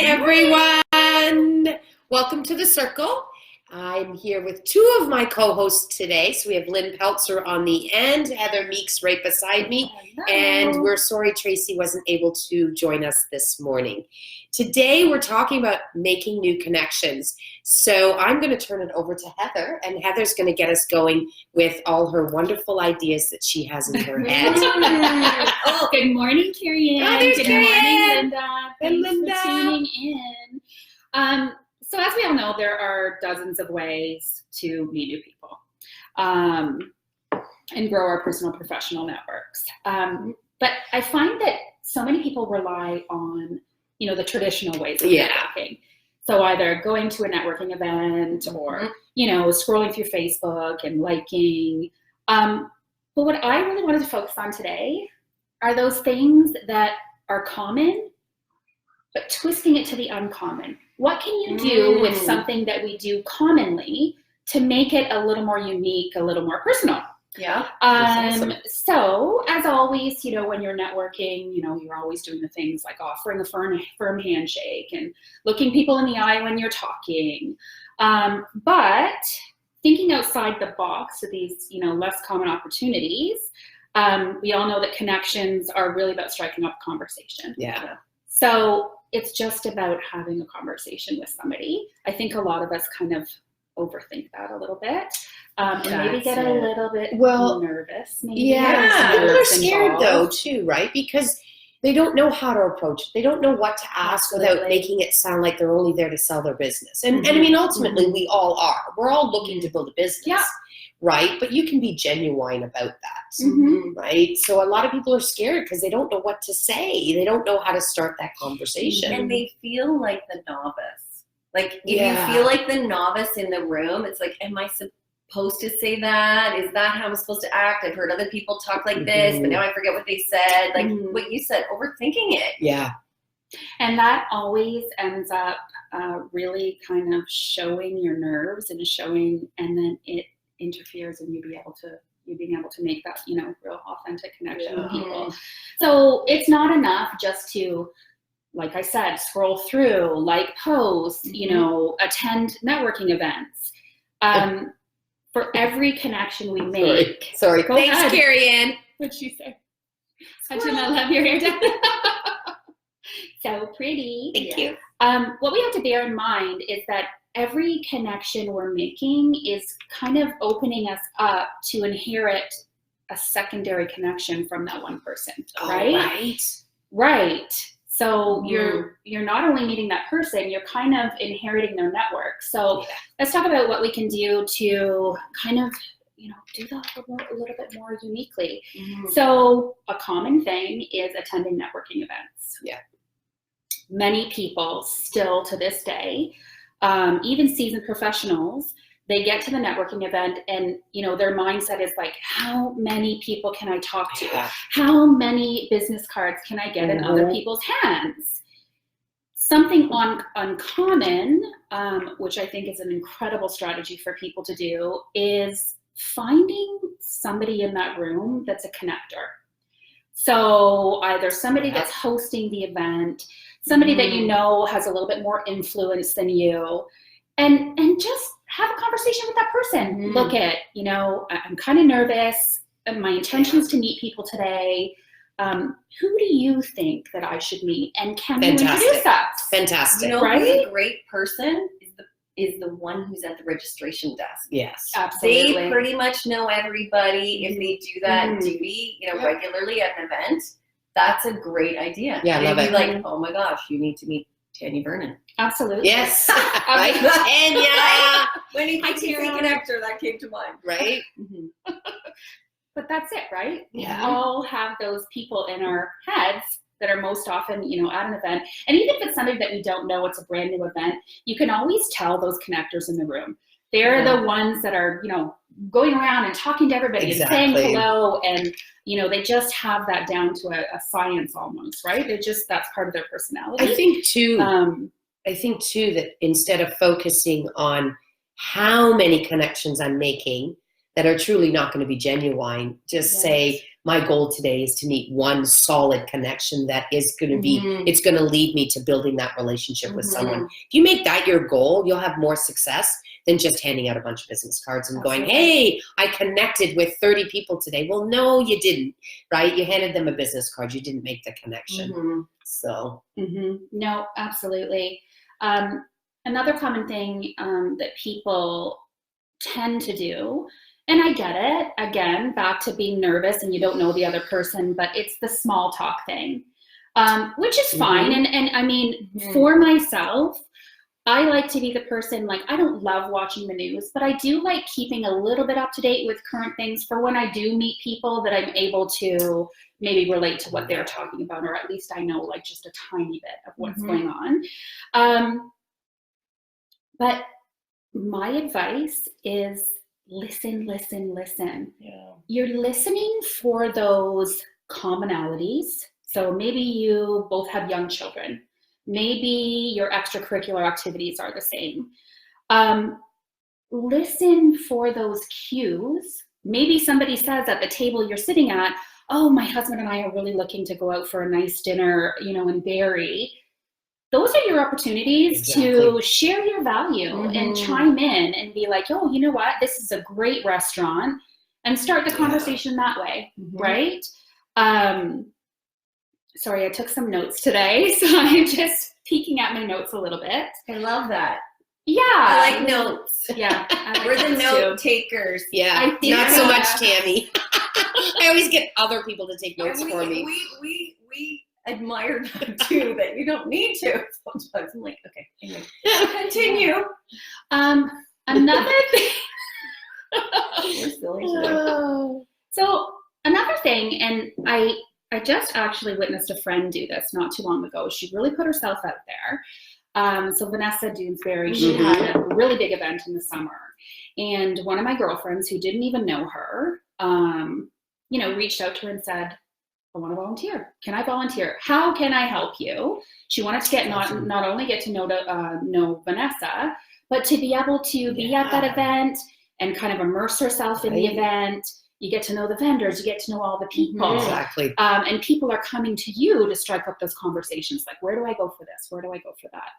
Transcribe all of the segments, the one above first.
everyone. Welcome to The Circle. I'm here with two of my co-hosts today. So we have Lynn Peltzer on the end, Heather Meeks right beside me. Hello. And we're sorry Tracy wasn't able to join us this morning. Today we're talking about making new connections. So I'm going to turn it over to Heather, and Heather's going to get us going with all her wonderful ideas that she has in her head. Oh, good morning, Carrie Ann. Oh, there's good Carrie morning, Ann. Linda. And Thanks Linda. for tuning in. So as we all know, there are dozens of ways to meet new people and grow our personal professional networks. But I find that so many people rely on, the traditional ways of networking. So either going to a networking event or, scrolling through Facebook and liking. But what I really wanted to focus on today are those things that are common, but twisting it to the uncommon. What can you do with something that we do commonly to make it a little more unique, a little more personal? Yeah. Awesome. So as always, when you're networking, you're always doing the things like offering a firm handshake and looking people in the eye when you're talking. But thinking outside the box of these, less common opportunities, we all know that connections are really about striking up a conversation. Yeah. So it's just about having a conversation with somebody. I think a lot of us kind of overthink that a little bit. And maybe get a little bit nervous. Maybe. Yeah. People are scared though too, right? Because they don't know how to approach it. They don't know what to ask without making it sound like they're only there to sell their business. And I mean, ultimately we all are. We're all looking to build a business, right? But you can be genuine about that, right? So a lot of people are scared because they don't know what to say. They don't know how to start that conversation. And they feel like the novice. Like if you feel like the novice in the room, it's like, am I supposed to say that? Is that how I'm supposed to act? I've heard other people talk like this, but now I forget what they said. Like what you said, overthinking it. Yeah. And that always ends up really kind of showing your nerves and and then it interferes in you being able to make that, real authentic connection with people. So it's not enough just to, like I said, scroll through, like posts, attend networking events. For every connection we make. Sorry. Go Thanks, ahead. Carrie Ann. What'd she say? I do not love your hair down. So pretty. Thank you. What we have to bear in mind is that every connection we're making is kind of opening us up to inherit a secondary connection from that one person, right? Right. So you're not only meeting that person, you're kind of inheriting their network. So let's talk about what we can do to kind of, do that a little bit more uniquely. So a common thing is attending networking events. Yeah. Many people still to this day, even seasoned professionals, they get to the networking event and, their mindset is like, how many people can I talk to? How many business cards can I get in other people's hands? Something uncommon, which I think is an incredible strategy for people to do, is finding somebody in that room that's a connector. So either somebody that's hosting the event, somebody that has a little bit more influence than you, and just have a conversation with that person. Look at, I'm kind of nervous. And my intention is to meet people today. Who do you think that I should meet? And can you introduce us? Fantastic. Who's a great person is the one who's at the registration desk. Yes. Absolutely. They pretty much know everybody. If they do that duty, regularly at an event, that's a great idea. Yeah, I love it. Like, oh my gosh, you need to meet Tanya Vernon. Absolutely. Yes. Right? Tanya. When he thinks he's a connector, that came to mind. Right? But that's it, right? Yeah. We all have those people in our heads that are most often, at an event. And even if it's somebody that we don't know, it's a brand new event, you can always tell those connectors in the room. They're the ones that are, going around and talking to everybody and saying hello. And, they just have that down to a science almost, right? That's part of their personality. I think too that instead of focusing on how many connections I'm making that are truly not going to be genuine, just say my goal today is to meet one solid connection that is going to be, Mhm. it's going to lead me to building that relationship with Mhm. someone. If you make that your goal, you'll have more success than just handing out a bunch of business cards and going, Absolutely. hey, I connected with 30 people today. Well, no, you didn't, right? You handed them a business card. You didn't make the connection. Mhm. So, No, absolutely. Another common thing that people tend to do, and I get it, again, back to being nervous and you don't know the other person, but it's the small talk thing, which is fine. And I mean, for myself, I like to be the person, like, I don't love watching the news, but I do like keeping a little bit up to date with current things for when I do meet people that I'm able to maybe relate to what they're talking about, or at least I know like just a tiny bit of what's going on. But my advice is listen, listen, listen. yeah. You're listening for those commonalities. So maybe you both have young children. Maybe your extracurricular activities are the same. Listen for those cues. Maybe somebody says at the table you're sitting at, oh, my husband and I are really looking to go out for a nice dinner, in Barrie. Those are your opportunities to share your value and chime in and be like, oh, you know what? This is a great restaurant, and start the conversation that way, right? Sorry, I took some notes today, so I'm just peeking at my notes a little bit. I love that. Yeah. I like notes. Yeah. I like We're the notes note too. takers. Yeah, I think not so that- much Tammy. I always get other people to take notes for me. We admire that too, that you don't need to. Sometimes I'm like, okay, anyway. Continue. Another thing. We're silly today. Oh. So another thing, and I just actually witnessed a friend do this not too long ago. She really put herself out there. So Vanessa Doonesbury, she had a really big event in the summer. And one of my girlfriends who didn't even know her, reached out to her and said, I want to volunteer. Can I volunteer? How can I help you? She wanted to get not only get to know Vanessa, but to be able to be at that event and kind of immerse herself in the event. You get to know the vendors, you get to know all the people. Exactly. And people are coming to you to strike up those conversations like, where do I go for this? Where do I go for that?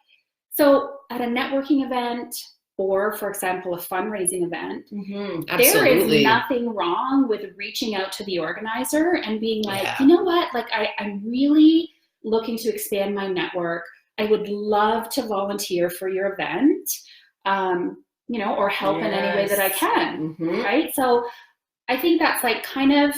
So at a networking event, or for example, a fundraising event, there is nothing wrong with reaching out to the organizer and being like, you know what, like I'm really looking to expand my network. I would love to volunteer for your event, or help in any way that I can, right? So I think that's like kind of,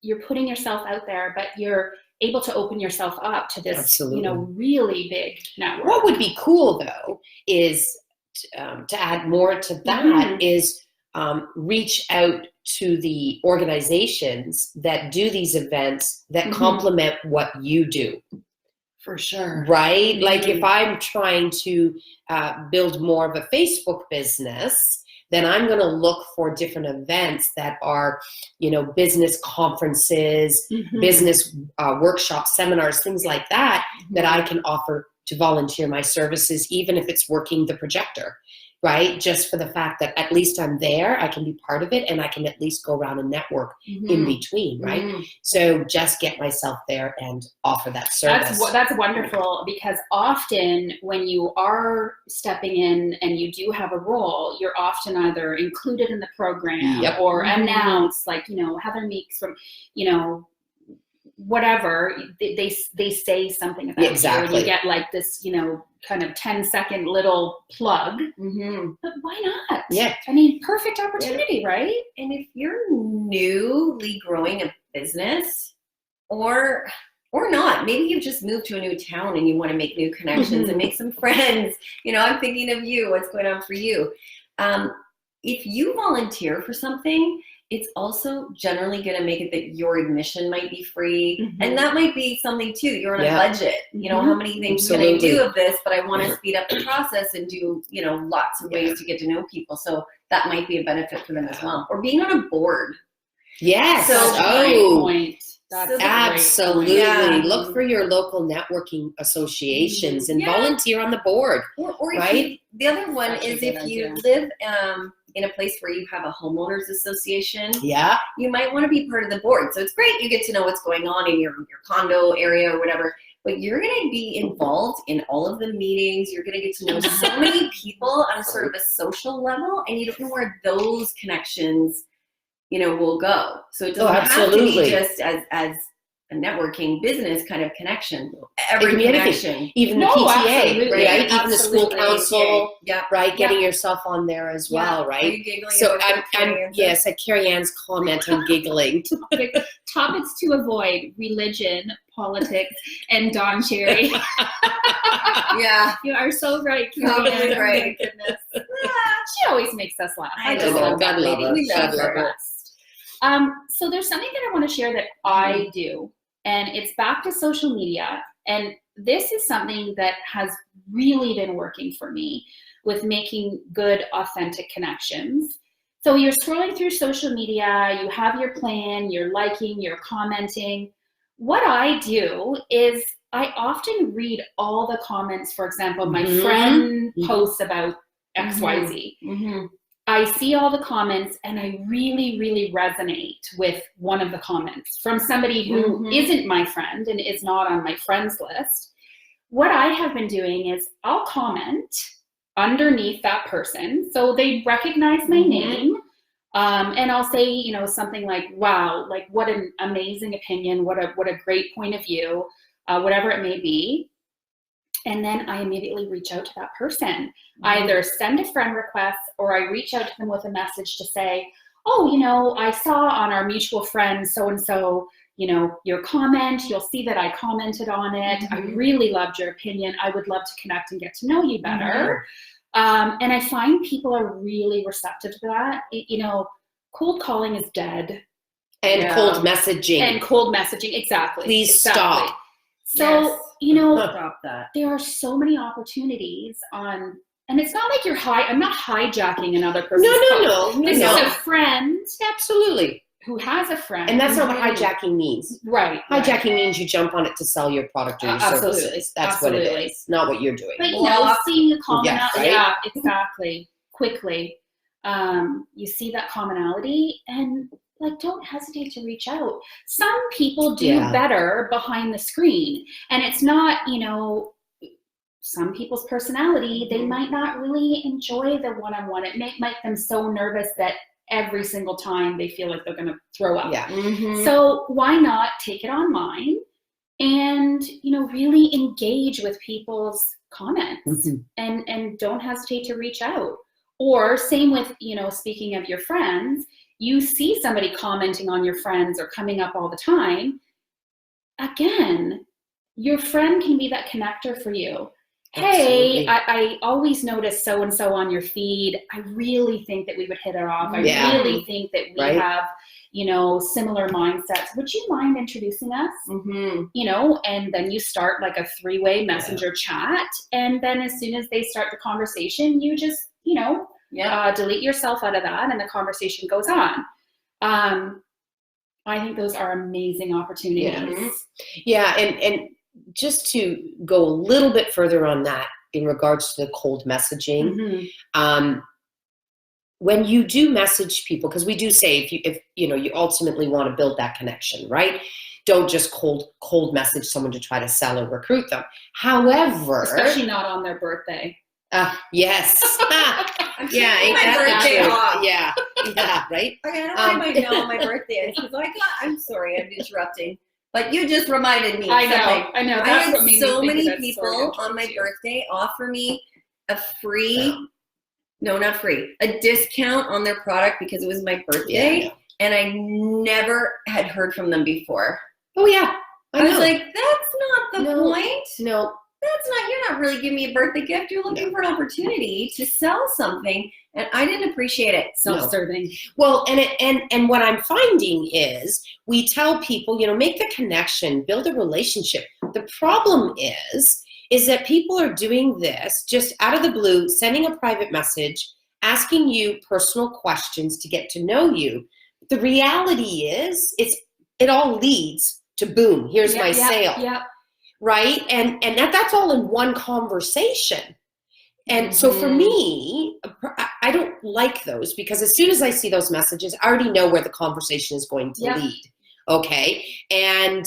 you're putting yourself out there, but you're able to open yourself up to this, really big network. What would be cool though is to add more to that is reach out to the organizations that do these events that complement what you do. For sure. Right? Like if I'm trying to build more of a Facebook business, then I'm going to look for different events that are, business conferences, business workshops, seminars, things like that, that I can offer to volunteer my services, even if it's working the projector, right? Just for the fact that at least I'm there, I can be part of it, and I can at least go around and network in between, right? So just get myself there and offer that service. That's wonderful, because often when you are stepping in and you do have a role, you're often either included in the program or announced, like, Heather Meeks from, whatever, they say something about you, and you get like this, kind of 10-second little plug. But why not? Yeah. I mean, perfect opportunity, right? And if you're newly growing a business, or not, maybe you've just moved to a new town and you want to make new connections and make some friends. I'm thinking of you. What's going on for you? If you volunteer for something, it's also generally going to make it that your admission might be free. And that might be something too. You're on a budget. How many things can I do of this, but I want to speed up the process and do, lots of ways to get to know people. So that might be a benefit for them as well. Or being on a board. Yes. That's absolutely. Look for your local networking associations and volunteer on the board. Or right? the other one is if you live in a place where you have a homeowners association, Yeah. you might want to be part of the board. So it's great. You get to know what's going on in your condo area or whatever, but you're going to be involved in all of the meetings. You're going to get to know so many people on a sort of a social level, and you don't know where those connections, will go. So it doesn't have to be just as a networking business kind of connection. Every connection. Even the No, PTA, absolutely. right? Even the school Absolutely. council, Yeah. right? Getting yourself on there as well, Are right? you giggling So about I'm Carrie Ann's? yes, at Carrie Ann's comment, I'm giggling. Topics to avoid: religion, politics, and Don Cherry. Yeah. You are so right, Carrie Totally Ann. right. Oh my goodness. She always makes us laugh. I just know. love God that love lady. her. We love God her love her. best. So there's something that I want to share that I do, and it's back to social media. And this is something that has really been working for me with making good, authentic connections. So you're scrolling through social media, you have your plan, you're liking, you're commenting. What I do is I often read all the comments. For example, my friend posts about XYZ. Mm-hmm. I see all the comments and I really, really resonate with one of the comments from somebody who isn't my friend and is not on my friends list. What I have been doing is I'll comment underneath that person so they recognize my name. And I'll say, something like, wow, like what an amazing opinion, what a great point of view, whatever it may be. And then I immediately reach out to that person. Either send a friend request or I reach out to them with a message to say, oh, I saw on our mutual friend so-and-so, your comment. You'll see that I commented on it. I really loved your opinion. I would love to connect and get to know you better. And I find people are really receptive to that. Cold calling is dead. And cold messaging. And cold messaging, exactly. Please stop. So, Stop that. there are so many opportunities on, and it's not like I'm not hijacking another person's post. No. This is a friend Absolutely. who has a friend. And that's not what hijacking means. Right. Hijacking means you jump on it to sell your product or your Absolutely. services. That's what it is. Not what you're doing. But seeing a commonality, right? Exactly. Quickly, you see that commonality, and don't hesitate to reach out. Some people do better behind the screen, and it's not, some people's personality. They might not really enjoy the one-on-one. It may make them so nervous that every single time they feel like they're going to throw up. Yeah. So why not take it online and, really engage with people's comments and don't hesitate to reach out. Or same with, speaking of your friends, you see somebody commenting on your friends or coming up all the time. Again, your friend can be that connector for you. Hey, I always notice so-and-so on your feed. I really think that we would hit it off. I really think that we have, similar mindsets. Would you mind introducing us? And then you start like a three-way messenger chat. And then as soon as they start the conversation, you just, delete yourself out of that and the conversation goes on. I think those are amazing opportunities. Yeah. And just to go a little bit further on that in regards to the cold messaging, when you do message people, because we do say if you ultimately want to build that connection, right? Don't just cold message someone to try to sell or recruit them. However, especially not on their birthday. Yes. Yeah, ain't my birthday off. Yeah, right. Okay, I don't even know my birthday is because I'm sorry, I'm interrupting. But you just reminded me. I know. I That's had what made so me think many of it. people on my birthday offer me a free, no, not free, a discount on their product because it was my birthday, and I never had heard from them before. Oh yeah, I was like, that's not the point. No. You're not really giving me a birthday gift. You're looking for an opportunity to sell something. And I didn't appreciate it. Self-serving. Well, and what I'm finding is we tell people, make the connection, build a relationship. The problem is that people are doing this just out of the blue, sending a private message, asking you personal questions to get to know you. The reality is it all leads to boom, here's my sale. Yeah. Right? And that's all in one conversation. And so for me, I don't like those because as soon as I see those messages, I already know where the conversation is going to lead. Okay. And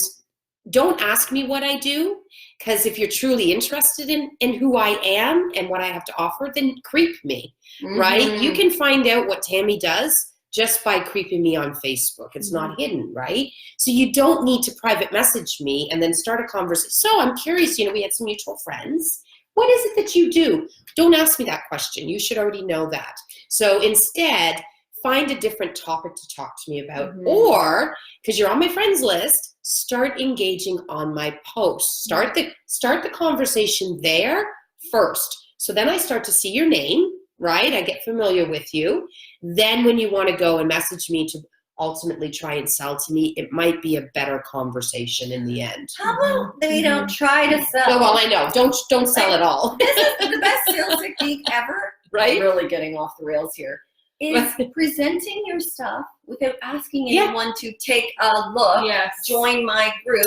don't ask me what I do, because if you're truly interested in who I am and what I have to offer, then creep me, right? You can find out what Tammy does just by creeping me on Facebook. It's not hidden, right? So you don't need to private message me and then start a conversation. So I'm curious, we had some mutual friends. What is it that you do? Don't ask me that question. You should already know that. So instead, find a different topic to talk to me about, or because you're on my friends list, start engaging on my posts. Start the conversation there first. So then I start to see your name, right? I get familiar with you. Then when you want to go and message me to ultimately try and sell to me, it might be a better conversation in the end. How about we don't try to sell? No, well, I know. Don't sell at all. This is the best sales technique ever. Right? Really getting off the rails here. Is presenting your stuff without asking anyone to take a look, join my group,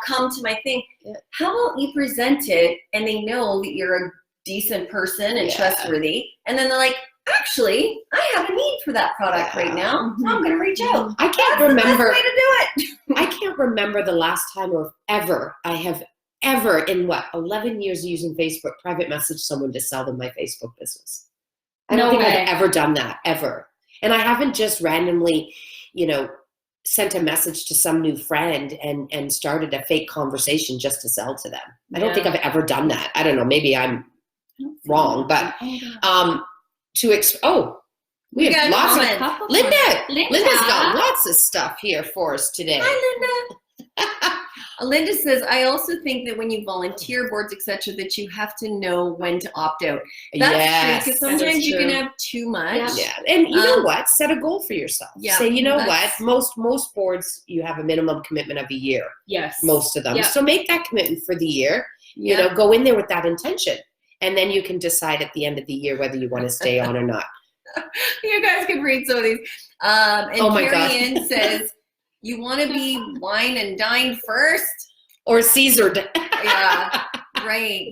come to my thing. How about you present it and they know that you're a decent person and trustworthy, and then they're like, actually, I have a need for that product right now, so I'm going to reach out. I can't remember. That's the best way to do it. I can't remember the last time I have in 11 years using Facebook, private message someone to sell them my Facebook business. I don't think I've ever done that, ever. And I haven't just randomly, sent a message to some new friend and started a fake conversation just to sell to them. I don't think I've ever done that. I don't know, maybe I'm wrong, but we have lots of Linda's got lots of stuff here for us today. Hi, Linda. Linda says, I also think that when you volunteer boards, etc., that you have to know when to opt out. That's true, because sometimes you can have too much. Yeah, and you know what? Set a goal for yourself. Say, what? Most boards, you have a minimum commitment of a year. Yes. Most of them. Yeah. So make that commitment for the year. Go in there with that intention. And then you can decide at the end of the year whether you want to stay on or not. You guys can read some of these. And Carrie Ann says, you want to be wine and dined first? Or Caesared. Yeah, right.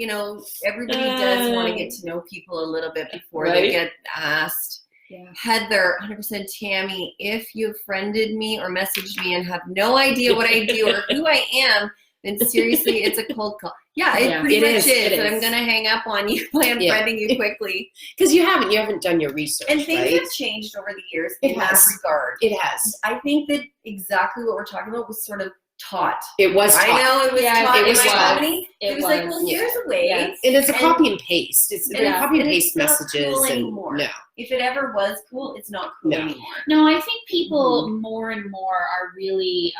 Everybody does want to get to know people a little bit before they get asked. Yeah. Heather, 100% Tammy, if you friended me or messaged me and have no idea what I do or who I am, then seriously, it's a cold call. Yeah, it pretty much is. And I'm going to hang up on you by unfriending you quickly. Because you haven't done your research. And things have changed over the years in that regard. It has. I think that exactly what we're talking about was sort of taught. It was taught. I know it was taught it was in my company. It was like, well, here's a way. Yes. And it's a copy and paste. It's copy and paste messages. Cool anymore. No. If it ever was cool, it's not cool anymore. No, I think people more and more are really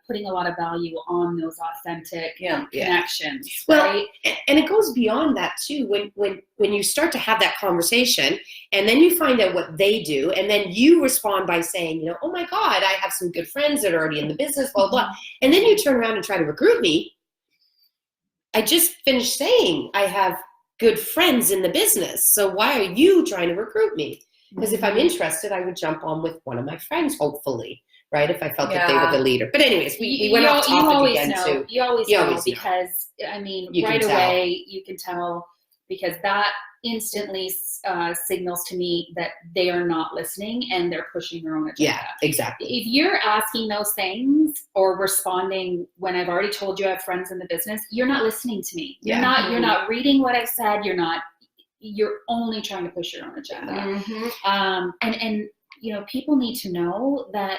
putting a lot of value on those authentic connections. Well, and it goes beyond that too. When you start to have that conversation, and then you find out what they do, and then you respond by saying, oh my God, I have some good friends that are already in the business, blah, blah. And then you turn around and try to recruit me. I just finished saying I have good friends in the business. So why are you trying to recruit me? Because if I'm interested, I would jump on with one of my friends, hopefully, right? If I felt that they were the leader. But anyways, we went off topic again too. You always know because, right away you can tell, because that instantly signals to me that they are not listening and they're pushing their own agenda. Yeah, exactly. If you're asking those things or responding when I've already told you I have friends in the business, you're not listening to me. You're not reading what I've said. You're only trying to push your own agenda. And people need to know that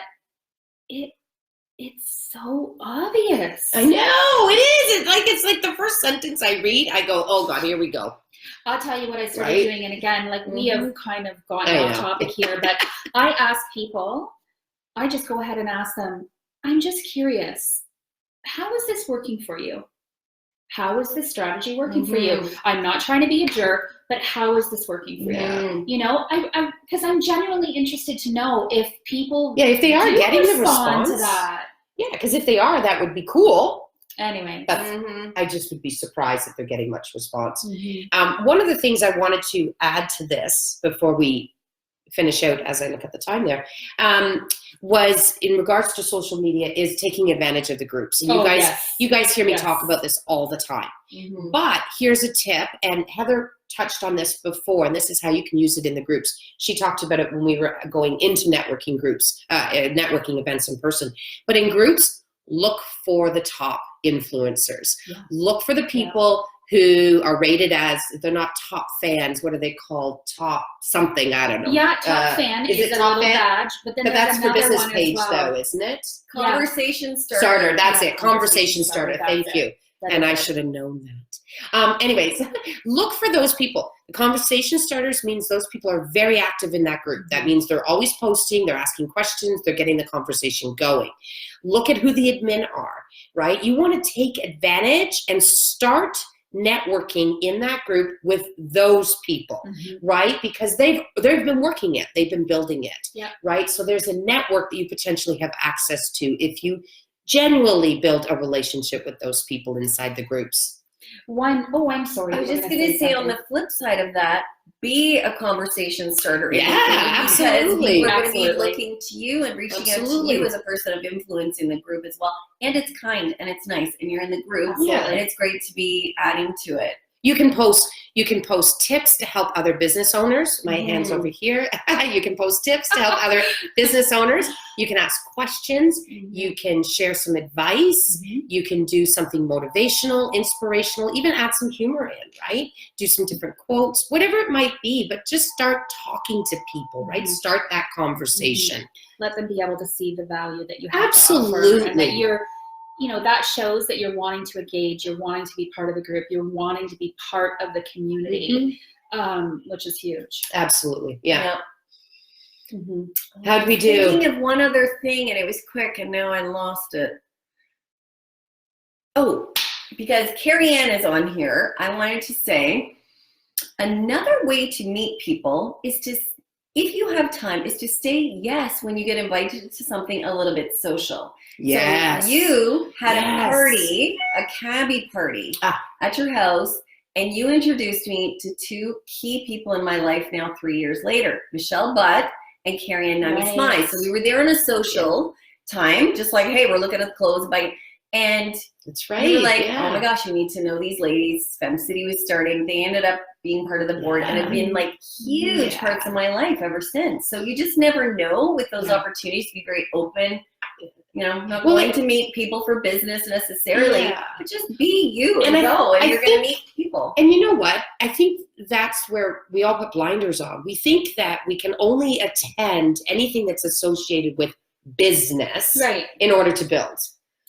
it's so obvious. I know it is. It's like the first sentence I read, I go, oh God, here we go. I'll tell you what I started doing. And again, we have kind of gotten off topic here, but I ask people, I just go ahead and ask them, I'm just curious, how is this working for you? How is this strategy working for you? I'm not trying to be a jerk, but how is this working for you? Because I'm genuinely interested to know if people if they are getting the response to that. Yeah, because if they are, that would be cool. Anyway, I just would be surprised if they're getting much response. One of the things I wanted to add to this before we finish out as I look at the time there, was in regards to social media is taking advantage of the groups. And you guys hear me talk about this all the time. Mm-hmm. But here's a tip, and Heather touched on this before, and this is how you can use it in the groups. She talked about it when we were going into networking groups, networking events in person. But in groups, look for the top influencers. Yeah. Look for the people who are rated as, they're not top fans, what are they called? Top something, I don't know. Yeah, top fan is a little badge, but then that's for business page well. though, isn't it? Conversation starter. That's it. Conversation starter. Thank you. And I should have known that. Anyways, look for those people. The conversation starters means those people are very active in that group. That means they're always posting, they're asking questions, they're getting the conversation going. Look at who the admin are, right? You want to take advantage and start networking in that group with those people, right? Because they've been working it, they've been building it, right? So there's a network that you potentially have access to if you genuinely build a relationship with those people inside the groups. I'm sorry. I was just going to say on the flip side of that, be a conversation starter. Absolutely. We're going to be looking to you and reaching out to you as a person of influence in the group as well. And it's kind and it's nice and you're in the group. And it's great to be adding to it. You can post tips to help other business owners. My hand's over here. You can post tips to help other business owners. You can ask questions. You can share some advice. You can do something motivational, inspirational, even add some humor in, right? Do some different quotes, whatever it might be, but just start talking to people, right? Start that conversation. Let them be able to see the value that you have Absolutely. to offer, and that you're, that shows that you're wanting to engage, you're wanting to be part of the group, you're wanting to be part of the community, which is huge. Absolutely. Yeah. How'd we do? Thinking of one other thing, and it was quick, and now I lost it. Oh, because Carrie Ann is on here, I wanted to say another way to meet people is to, if you have time, is to say yes when you get invited to something a little bit social. Yes. So you had a party, a cabbie party at your house, and you introduced me to two key people in my life now 3 years later, Michelle Butt and Carrie Ann Nami Smythe. So we were there on a social time, just like, hey, we're looking at the clothes, and that's right. We were like, oh my gosh, you need to know these ladies. Fem City was starting. They ended up being part of the board and have been like huge parts of my life ever since. So you just never know with those opportunities to be very open. Not going to meet people for business necessarily, but just be you and go, and you're going to meet people. And you know what? I think that's where we all put blinders on. We think that we can only attend anything that's associated with business in order to build.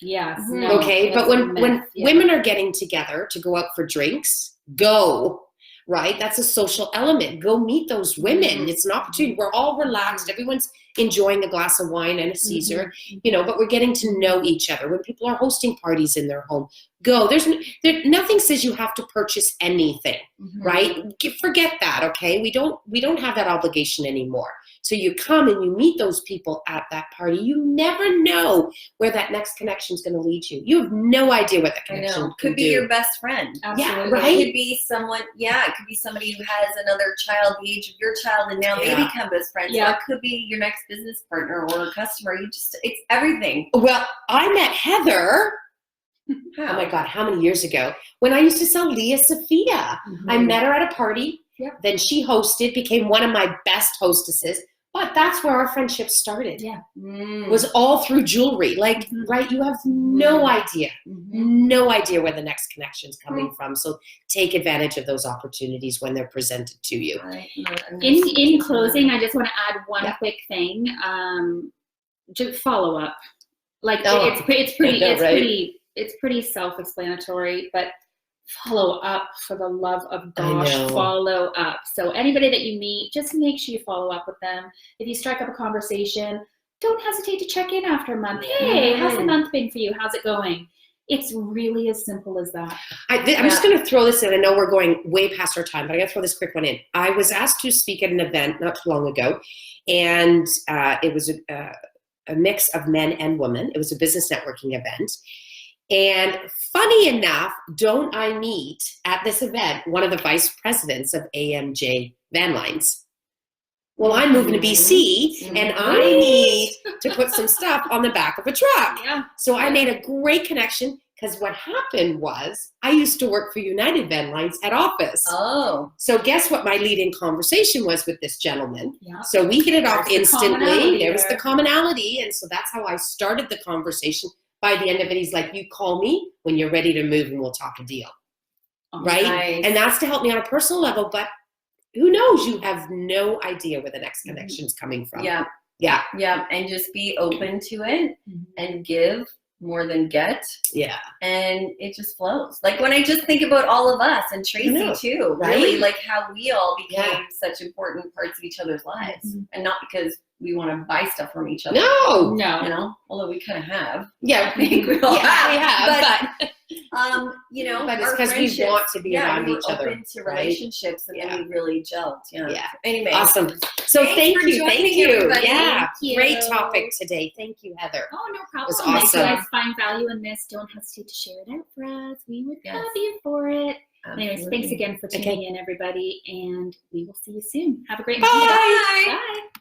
Yes. Okay. But when women are getting together to go out for drinks, go. Right? That's a social element. Go meet those women. It's an opportunity. We're all relaxed. Everyone's enjoying a glass of wine and a Caesar, but we're getting to know each other. When people are hosting parties in their home, go. Nothing says you have to purchase anything, right? Forget that, okay? We don't have that obligation anymore. So you come and you meet those people at that party. You never know where that next connection is going to lead you. You have no idea what that connection could be your best friend. Absolutely. Yeah, right. It could be someone. Yeah, it could be somebody who has another child the age of your child, and now they become best friends. Yeah. Or it could be your next business partner or a customer. It's everything. Well, I met Heather. Oh my God, how many years ago? When I used to sell Leah Sophia. I met her at a party. Yep. Then she hosted, became one of my best hostesses. But that's where our friendship started. Yeah. Was all through jewelry. Like, right, you have no idea. No idea where the next connection's coming from. So take advantage of those opportunities when they're presented to you. Right. In closing, I just want to add one quick thing. Just follow up. Like it's pretty self-explanatory, but follow up, for the love of gosh, follow up. So anybody that you meet, just make sure you follow up with them. If you strike up a conversation, don't hesitate to check in after a month. Hey, how's the month been for you? How's it going? It's really as simple as that. I'm just going to throw this in. I know we're going way past our time, but I got to throw this quick one in. I was asked to speak at an event not too long ago, and it was a mix of men and women. It was a business networking event. And funny enough, don't I meet at this event one of the vice presidents of AMJ Van Lines? Well, I'm moving to BC and I need to put some stuff on the back of a truck. Yeah. So I made a great connection because what happened was I used to work for United Van Lines at office. Oh. So guess what my lead-in conversation was with this gentleman? Yeah. So we hit it off There's the instantly. commonality There was there. the commonality. And so that's how I started the conversation. By the end of it, he's like, you call me when you're ready to move and we'll talk a deal. Right? Nice. And that's to help me on a personal level. But who knows? You have no idea where the next connection's coming from. Yeah. Yeah. Yeah. And just be open to it Mhm. and give more than get. Yeah. And it just flows. Like when I just think about all of us and Tracy know, too, right? really like how we all became Yeah. such important parts of each other's lives. Mhm. And not because we want to buy stuff from each other. No. No. You know, although we kind of have. Yeah. I think we all have. We have. But, you know, But it's our 'cause we friendships, want to be around we were each other, open to right? relationships, and Yeah. then we really gelled. Yeah. Yeah. Anyway. Awesome. So Thanks thank for you. joining, Thank you. everybody. Yeah. Thank you. Great topic today. Thank you, Heather. Oh, no problem. was If you awesome. guys find value in this, don't hesitate to share it out for us. We would Yes. love you for it. Anyways, Absolutely. thanks again for tuning Okay. in, everybody, and we will see you soon. Have a great Bye. night. Bye.